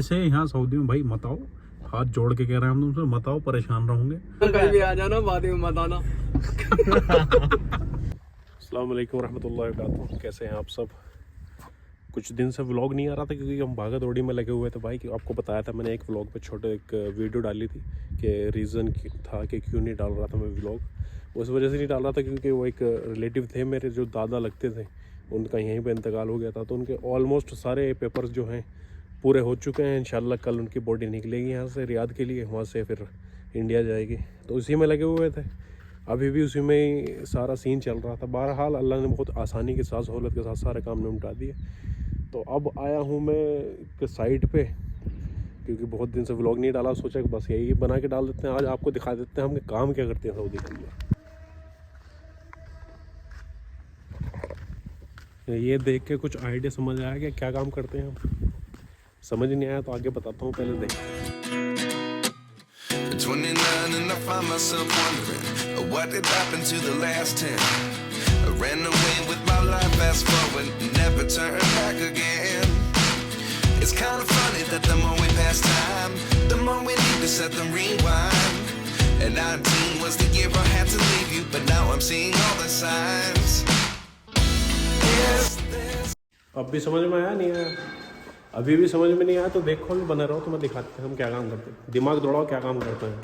ऐसे यहाँ सऊदी में भाई मत आओ, हाथ जोड़ के कह रहे हैं हम तुमसे, मत आओ, परेशान रहोगे। कहीं भी आ जाना, बाद में मत आना। अस्सलाम वालेकुम रहमतुल्लाहि व बरकातहू। कैसे हैं आप सब? कुछ दिन से व्लॉग नहीं आ रहा था क्योंकि हम भागा दौड़ी में लगे हुए थे भाई। आपको बताया था मैंने एक व्लॉग पे छोटे एक वीडियो डाली थी कि रीज़न था कि क्यों नहीं डाल रहा था मैं व्लॉग। उस वजह से नहीं डाल रहा था क्योंकि वो एक रिलेटिव थे मेरे जो दादा लगते थे, उनका यहीं पे इंतकाल हो गया था। तो उनके ऑलमोस्ट सारे पेपर्स जो हैं पूरे हो चुके हैं। इंशाल्लाह कल उनकी बॉडी निकलेगी यहाँ से रियाद के लिए, वहाँ से फिर इंडिया जाएगी। तो उसी में लगे हुए थे, अभी भी उसी में ही सारा सीन चल रहा था। बहरहाल अल्लाह ने बहुत आसानी के साथ, सहूलत के साथ सारे काम निपटा दिए। तो अब आया हूँ मैं एक साइड पे क्योंकि बहुत दिन से व्लॉग नहीं डाला, सोचा कि बस यही बना के डाल देते हैं। आज आपको दिखा देते हैं हम काम क्या करते हैं सऊदी के लिए। ये देख के कुछ आइडिया समझ आया कि क्या काम करते हैं हम। समझ नहीं आया तो आगे बताता हूँ, पहले देख। 29 and I find myself wondering what did happen to the last 10. I ran away with my life, fast forward, never turn back again. It's kind of funny that the more we pass time, the more we need to set them rewind. And 19 was the year I had to leave you, but now I'm seeing all the signs. Yes, there's... अब भी समझ में आया नहीं आया? अभी भी समझ में नहीं आया तो देखो, भी बना रहो तो मैं दिखाते हैं हम क्या काम करते हैं। दिमाग दौड़ाओ, क्या काम करते हैं।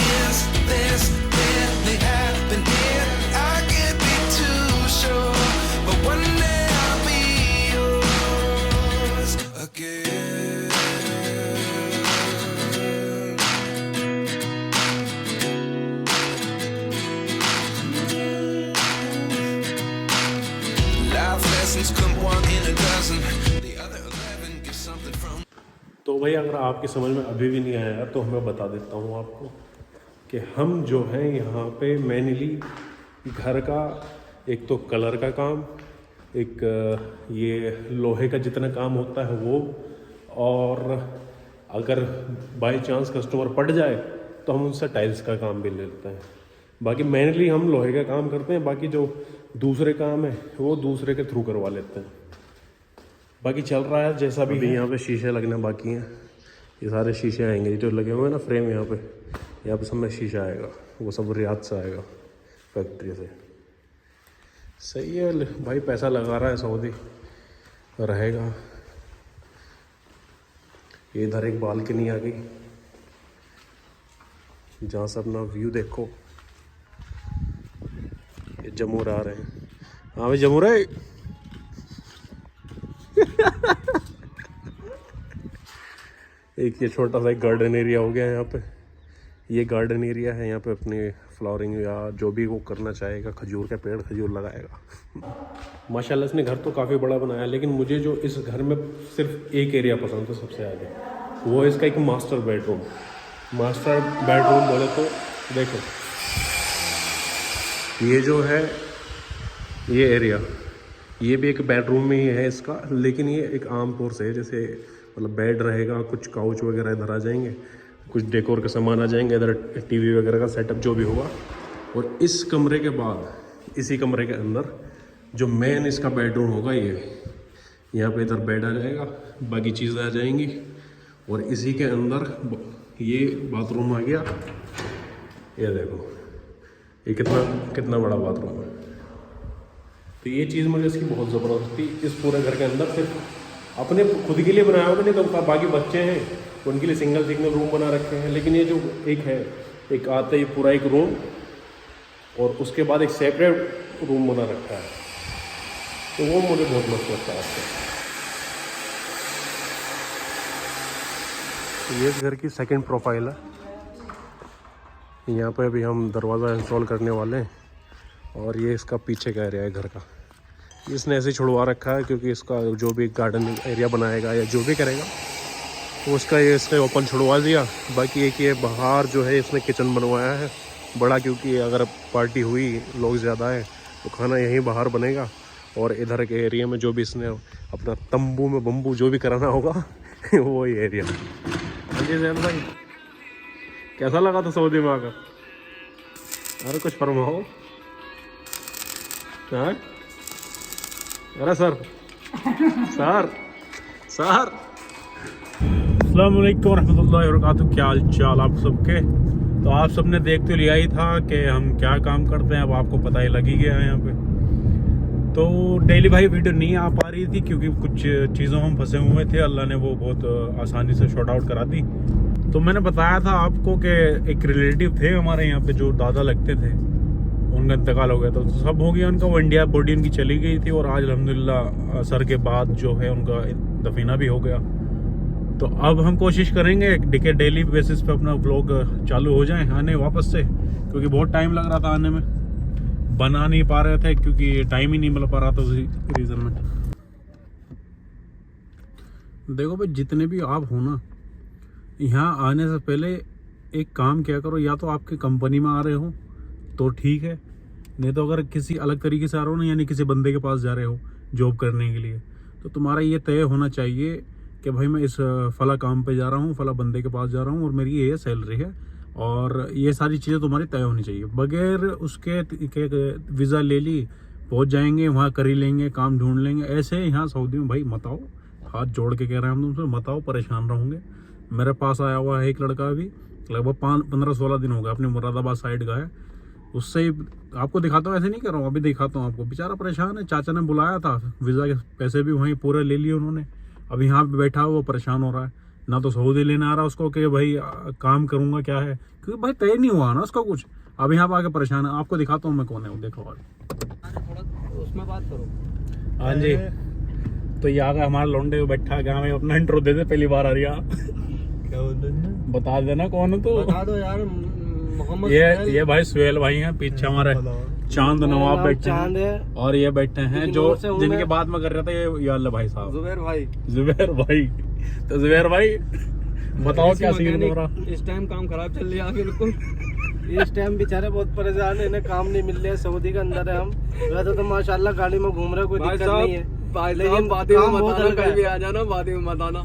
Yes, this really happened here. I can't be too sure, but one day I'll be yours again. Life lessons come one in a dozen. The other 11 get something from. तो भाई अगर आपकी समझ में अभी भी नहीं आया तो मैं बता देता हूँ आपको कि हम जो हैं यहाँ पे मेनली घर का, एक तो कलर का काम, एक ये लोहे का जितना काम होता है वो, और अगर बाय चांस कस्टमर पड़ जाए तो हम उनसे टाइल्स का काम भी ले लेते हैं। बाकी मेनली हम लोहे का काम करते हैं, बाकी जो दूसरे काम है वो दूसरे के थ्रू करवा लेते हैं। बाकी चल रहा है जैसा भी। यहाँ पे शीशे लगने बाकी हैं, ये सारे शीशे आएंगे जो लगे हुए हैं ना फ्रेम, यहाँ पे सब में शीशा आएगा, वो सब रियाद से आएगा फैक्ट्री से। सही है भाई, पैसा लगा रहा है सऊदी, रहेगा। ये इधर एक बालकनी आ गई जहाँ से अपना व्यू देखो। ये जमूर आ रहे हैं। हाँ भाई जमूर है। एक ये छोटा सा एक गार्डन एरिया हो गया है यहाँ पे। ये गार्डन एरिया है, यहाँ पे अपनी फ्लावरिंग या जो भी वो करना चाहेगा, खजूर का पेड़ खजूर लगाएगा। माशाल्लाह इसने घर तो काफ़ी बड़ा बनाया, लेकिन मुझे जो इस घर में सिर्फ एक एरिया पसंद है सबसे आगे, वो है इसका एक मास्टर बेडरूम। मास्टर बेडरूम बोले तो देखो, ये जो है ये एरिया, ये भी एक बेडरूम में ही है इसका, लेकिन ये एक आम तौर से जैसे मतलब बेड रहेगा, कुछ काउच वगैरह इधर आ जाएंगे, कुछ डेकोर के सामान आ जाएंगे, इधर टीवी वगैरह का सेटअप जो भी होगा। और इस कमरे के बाद इसी कमरे के अंदर जो मेन इसका बेडरूम होगा, ये यहाँ पे इधर बेड आ जाएगा, बाकी चीज़ें आ जाएंगी। और इसी के अंदर ये बाथरूम आ गया। ये देखो ये कितना बड़ा बाथरूम है। तो ये चीज़ मुझे इसकी बहुत ज़बरदस्त थी। इस पूरे घर के अंदर सिर्फ अपने खुद के लिए बनाया होगा, नहीं तो बाकी बच्चे हैं उनके लिए सिंगल रूम बना रखे हैं। लेकिन ये जो एक है, एक आता ही पूरा एक रूम, और उसके बाद एक सेपरेट रूम बना रखा है, तो वो मुझे बहुत मस्त लगता है। ये इस घर की सेकंड प्रोफाइल है। यहाँ पे अभी हम दरवाज़ा इंस्टॉल करने वाले हैं, और ये इसका पीछे का एरिया है घर का। इसने ऐसे छुड़वा रखा है क्योंकि इसका जो भी गार्डन एरिया बनाएगा या जो भी करेगा तो उसका ये इसने ओपन छुड़वा दिया। बाकी एक ये बाहर जो है इसने किचन बनवाया है बड़ा, क्योंकि अगर पार्टी हुई, लोग ज़्यादा है तो खाना यहीं बाहर बनेगा। और इधर के एरिया में जो भी इसने अपना तंबू में बम्बू जो भी कराना होगा वो ही एरिया। हाँ जी जैन भाई, कैसा लगा था सऊदी में आकर? अरे कुछ फरमाओ। हाँ अरे सर सर अस्सलाम वालेकुम रहमतुल्लाहि व बरकातुहू। क्या हाल चाल आप सबके। तो आप सबने देख तो लिया ही था कि हम क्या काम करते हैं, अब आपको पता ही लग ही गया है यहाँ पे। तो डेली भाई वीडियो नहीं आ पा रही थी क्योंकि कुछ चीज़ों हम फंसे हुए थे, अल्लाह ने वो बहुत आसानी से शॉर्ट आउट करा दी। तो मैंने बताया था आपको कि एक रिलेटिव थे हमारे यहाँ पे जो दादा लगते थे, उनका इंतकाल हो गया। तो सब हो गया उनका, वो इंडिया बॉडी उनकी चली गई थी और आज अल्हम्दुलिल्लाह असर के बाद जो है उनका दफीना भी हो गया। तो अब हम कोशिश करेंगे कि डेली बेसिस पे अपना ब्लॉग चालू हो जाए आने वापस से, क्योंकि बहुत टाइम लग रहा था आने में, बना नहीं पा रहे थे क्योंकि टाइम ही नहीं मिल पा रहा था उसी रीज़न में। देखो भाई, जितने भी आप हो ना, यहाँ आने से पहले एक काम क्या करो, या तो आपकी कंपनी में आ रहे हो तो ठीक है, नहीं तो अगर किसी अलग तरीके से आ रहे हो ना, यानी किसी बंदे के पास जा रहे हो जॉब करने के लिए, तो तुम्हारा ये तय होना चाहिए कि भाई मैं इस फला काम पे जा रहा हूँ, फला बंदे के पास जा रहा हूँ और मेरी ये सैलरी है, और ये सारी चीज़ें तुम्हारी तय होनी चाहिए। बगैर उसके वीज़ा ले ली, पहुँच जाएंगे वहाँ, कर ही लेंगे, काम ढूंढ लेंगे। ऐसे यहाँ सऊदी में भाई मत आओ, हाथ जोड़ के कह रहे हैं हम तुमसे, मत आओ, परेशान रहोगे। मेरे पास आया हुआ है एक लड़का, अभी लगभग 15-16 दिन हो गए, अपने मुरादाबाद साइड का है। उससे ही आपको दिखाता हूँ, ऐसे नहीं कर रहा हूँ, अभी दिखाता हूँ आपको। बेचारा परेशान है, चाचा ने बुलाया था, वीज़ा के पैसे भी वहीं पूरे ले लिए उन्होंने। अब यहाँ पे बैठा हुआ वो परेशान हो रहा है, ना तो सऊदी लेने आ रहा उसको कि भाई काम करूँगा क्या है, क्योंकि भाई तय नहीं हुआ ना उसका कुछ। अब यहाँ पे आके परेशान है। आपको दिखाता हूँ मैं कौन है वो, देखो आज उसमें बात करो। हाँ जी, तो ये आ गया हमारा लौंडे बैठा है। में अपना इंट्रो दे दे, पहली बार आ रही है। क्या बोलते हैं, बता देना कौन है तो। बता दो यार। मोहम्मद ये भाई सुहेल भाई हैं, पीछे हमारे चांद नवाब बैठे चांद हैं, है, और ये बैठे हैं जो जिनके मैं। बात में कर रहे थे, ये अल्लाह भाई साहब जुबैर भाई। जुबैर भाई। तो जुबैर भाई बताओ क्या सीन हो रहा। इस टाइम काम खराब चल रहा है बिल्कुल। इस टाइम बेचारे बहुत परेशान है, इन्हें काम नहीं मिल रहा है, सऊदी के अंदर है हम। वैसे तो माशाल्लाह गाड़ी में घूम रहे, कोई दिक्कत नहीं है, लेकिन बातें काम में बहुत बताना, हल्का कहीं भी है। आ जाना, बातें में बताना।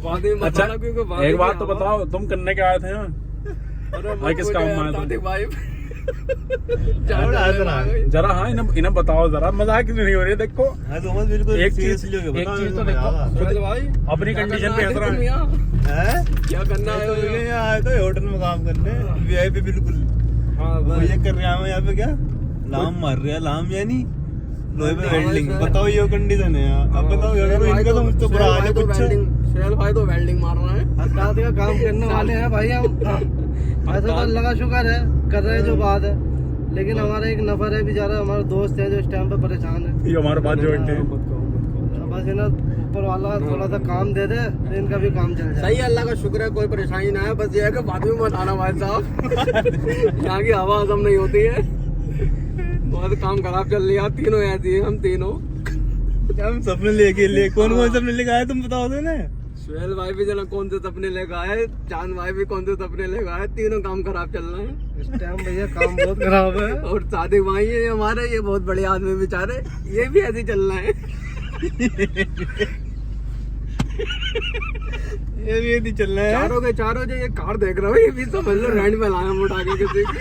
बातें में अच्छा, बताना, क्योंकि बातें एक बात में तो हवा- बताओ, तुम करने के आए थे यहाँ? अरे भाई किस काम में आए तुम? तातिक भाई जरा हाँ इन्हें बताओ जरा, मजाक क्यों नहीं हो रही है। देखो बिल्कुल एक चीज तो देखो, सुहेल भाई अपनी क्या कंडीशन करना पे है हंस रहा तुम है। यहाँ? क्या करना है आए तो होटल में काम करने, वीआईपी बिल्कुल। हाँ वो बस। ये कर रहे हैं यहाँ पे, क्या लाम मार रहे हैं, लाम यानी लोहे पे वेल्डिंग। बताओ ये कंडीशन है यहाँ। अब बताओ यार, इनका तो मुझसे बुरा हाल है कुछ। सुहेल भाई तो वेल्डिंग मार रहा है। हड़ताल का काम करने वाले हैं भाई हम। ऐसा तो अल्लाह का शुक्र है, कर रहे हैं जो बात है, लेकिन हमारा एक नफर है बेचारा, हमारा दोस्त है जो इस टाइम पे परेशान है। ये हमारे पास जो बैठे हैं। बस इन्हें ऊपर वाला थोड़ा सा काम दे दे तो इनका भी काम चल जाए। सही है, अल्लाह का शुक्र है, कोई परेशानी ना है। बस ये है कि बात में बताना भाई साहब। यहाँ की हवा हजम नहीं होती है, बहुत काम खराब चल रही है। तीनों ऐसी है, हम तीनों। हम सपने लेके लिए कौन सपने लेके आए, तुम बताओ दो ना। सुहेल भाई भी जना कौन से सपने लेकर आए, चांद भाई भी कौन से सपने लेकर आए, तीनों काम खराब चल रहे हैं। इस टाइम भैया काम बहुत खराब है। और सादिक भाई ये हमारे, ये बहुत बड़े आदमी बेचारे, ये भी ऐसे चल रहे हैं। ये भी नहीं चल रहा है। चारों के चारों जो ये कार देख रहे हो, ये भी समझ लो रेंट पे लाया उठा के किसी की।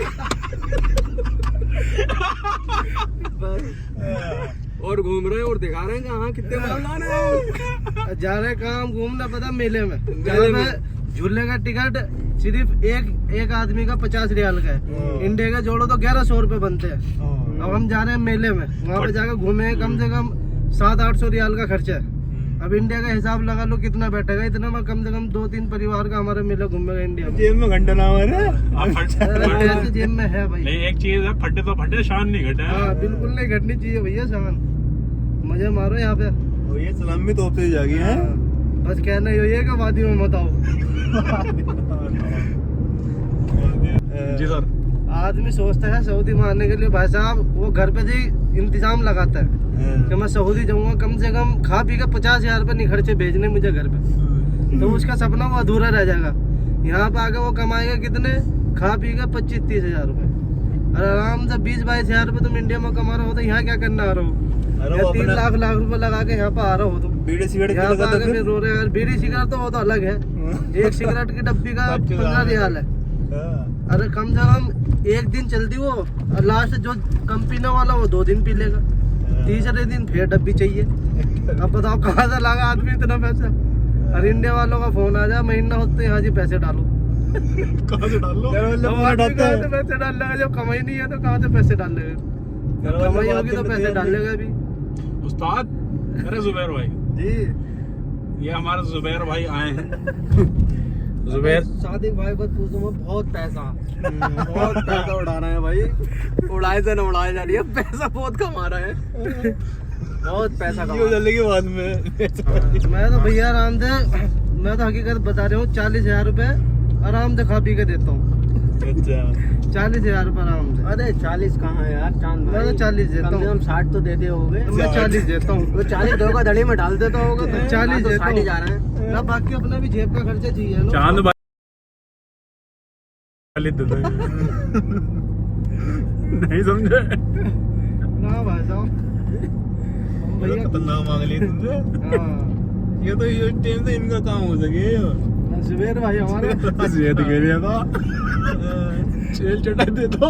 और घूम रहे हैं और दिखा रहे हैं कि हाँ कितने माल ला रहे हो। जा रहे काम घूमना पता मेले में, मेले में। झूले का टिकट सिर्फ एक आदमी का 50 रियाल का है। इंडिया का जोड़ो तो 1100 रुपए बनते हैं। अब हम जा रहे हैं मेले में, वहाँ पे जाकर घूमे, कम से कम 700-800 रियाल का खर्चा है। अब इंडिया का हिसाब लगा लो कितना बैठेगा, इतना में कम से कम 2-3 परिवार का हमारे मेला घूमेगा इंडिया में। जेब में घंटा ना मारे। पैसे जेब में है भाई। नहीं, एक चीज है, फटे तो फटे, शान नहीं घटे। हाँ बिल्कुल नहीं घटनी चाहिए भैया शान। मजे मारो यहाँ पे। और ये सलामी तोप से जागी है। बस कहना ही है कि वादी में मत आओ। जी सर। आदमी सोचता है सऊदी में आने के लिए, भाई साहब वो घर पे ही इंतजाम लगाता है कि मैं सऊदी जाऊंगा, कम से कम खा पी के 50,000 रुपये नहीं खर्चे भेजने मुझे घर पे, तो उसका सपना वो अधूरा रह जाएगा। यहाँ पे आके वो कमाएगा कितने, खा पी के 25-30 हजार रुपये, और आराम से 20-22 हजार रुपये तुम इंडिया में कमा रहे हो, तो यहाँ क्या करना आ रहे हो? अरे या वो 3 अपना लाख रुपए लगा के यहाँ पे आ रहे हो तुम। बीड़ी सिगरेट यहाँ पे लगा आके फिर रो रहे हैं। बीड़ी सिगरेट तो वो तो अलग है, एक सिगरेट की डब्बी का 15 रियाल है। अरे कम से कम एक दिन चलती वो, और लास्ट जो कम पीने वाला वो 2 दिन पी लेगा, तीसरे दिन फिर डब्बी चाहिए। अब बताओ कहाँ से लागा आदमी इतना पैसा। और इंडिया वालों का फोन आ जाए महीना होते यहाँ जी पैसे डालो। कहाँ से डाल लो? अब आदमी कहाँ से पैसे डाल लेगा जब कमाई नहीं है तो कहाँ से पैसे डाल लेगा। कमाई होगी तो पैसे डाल लेगा अभी। उस्ताद, अरे जुबैर भाई, जी ये हमारे जुबैर भाई आए हैं। जुबैर शादी भाई को पूछो मैं बहुत पैसा बहुत पैसा उड़ा रहे हैं भाई, उड़ाए से न उड़ाए जा रही है, पैसा बहुत कमा रहे हैं, बहुत पैसा कमा रहे हैं। चलने के बाद में मैं तो भैया आराम से, मैं तो हकीकत बता रहा हूँ, 40,000 रुपए आराम से खा पी के देता हूँ। अच्छा 40,000 रुपए आराम से। अरे 40 कहाँ है यार चांद मैं भाई, तो 40 देता कम से हूँ। कम 60 तो देते होगे। मैं 40 देता हूँ। वो 40 दो का धड़ी में डाल देता होगा तो 40 तो देता 60 ही हूँ। जा रहे हैं। ना बाकी अपना भी जेब का खर्चा चाहिए ना। चांद भाई नहीं समझे? ना भाई साहब हम भैया खतरनाक मांग ली तुमसे। हाँ ये तो ये टाइम से इनका काम हो सके। जुबैर भाई हमारा ये तो कह रहा था जेल चढ़ा देता।